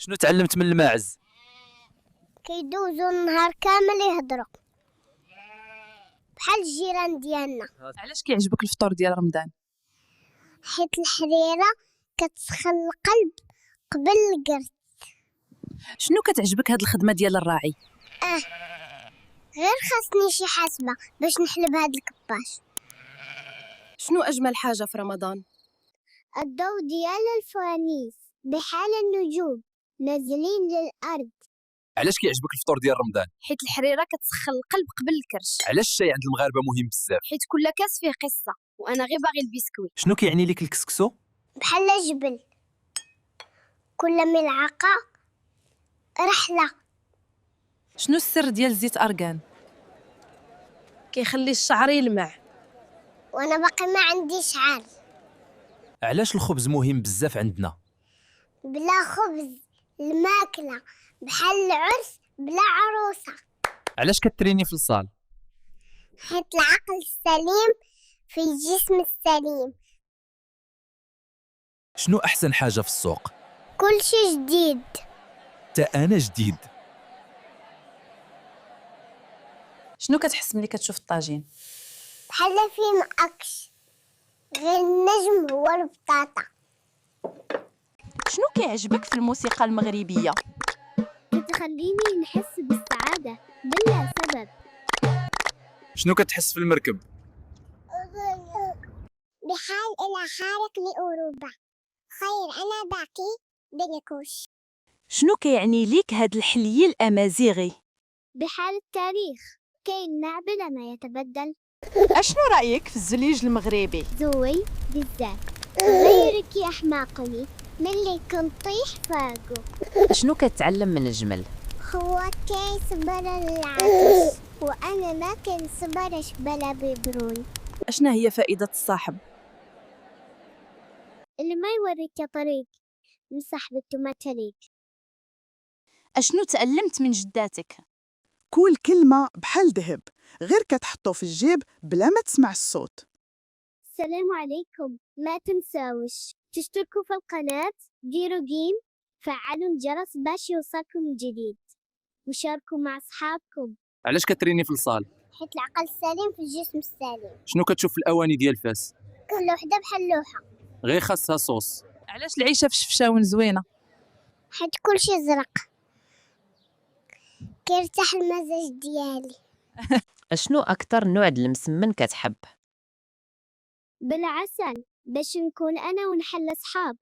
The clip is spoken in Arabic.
شنو تعلمت من الماعز؟ كيدوزو النهار كامل يهضروا بحال الجيران ديالنا. علاش كيعجبك الفطور ديال رمضان؟ حيت الحريرة كتسخن القلب قبل القرد. شنو كتعجبك هاد الخدمه ديال الراعي؟ غير خاصني شي حاسبة باش نحلب هاد الكباش. شنو أجمل حاجة في رمضان؟ الضوء ديال الفوانيس بحال النجوم نازلين للأرض. علاش كيعجبك الفطور ديال رمضان؟ حيت الحريرة كتسخن القلب قبل الكرش. علاش الشاي عند المغاربه مهم بزاف؟ حيت كل كاس فيه قصة وأنا غير باغي البسكوي. شنو كيعني لك الكسكسو؟ بحال جبل، كل ملعقة رحلة. شنو السر ديال زيت ارغان؟ كيخلي الشعر يلمع. وأنا باقي ما عنديش شعر. علاش الخبز مهم بزاف عندنا؟ بلا خبز الماكلة بحال العرس بلا عروسة. علاش كتريني في الصال؟ حيت العقل السليم في الجسم السليم. شنو احسن حاجه في السوق؟ كل شي جديد. تا انا جديد. شنو كتحس ملي كتشوف الطاجين؟ بحال فيلم أكش، غير النجم هو البطاطا. شنو كيعجبك في الموسيقى المغربية؟ كتخليني نحس بالسعادة بلا سبب. شنو كتحس في المركب؟ بحال إلى خارق لأوروبا، خير أنا باقي بلكوش. شنو كيعني ليك هاد الحلي الأمازيغي؟ بحال التاريخ كينمع بلا ما يتبدل. أشنو رأيك في الزليج المغربي؟ زوي بزاف، غيرك يحماقني ملي كنطيح فاقو. شنو كتعلم من الجمل؟ هو كيصبر العطش وأنا ما كنصبرش بلا ببرون. اشنا هي فائده الصاحب؟ اللي ما يوريك طريق مصاحبته ما تليق. أشنو تعلمت من جداتك؟ كل كلمة بحال ذهب، غير كتحطو في الجيب بلا ما تسمع الصوت. السلام عليكم، ما تنساوش تشتركوا في القناة، ديروا جيم، فعلوا الجرس باش يوصلكم الجديد، وشاركوا مع أصحابكم. علاش كتريني في الصال؟ حيت العقل السليم في الجسم السليم. شنو كتشوف في الاواني ديال فاس؟ كل وحدة بحال لوحة. غير خاصها صوص. علاش العيشه في شفشاون زوينه؟ حيت كلشي زرق كيرتاح المزاج ديالي. اشنو اكثر نوع د المسمن كتحب؟ بالعسل باش نكون أنا ونحل أصحاب.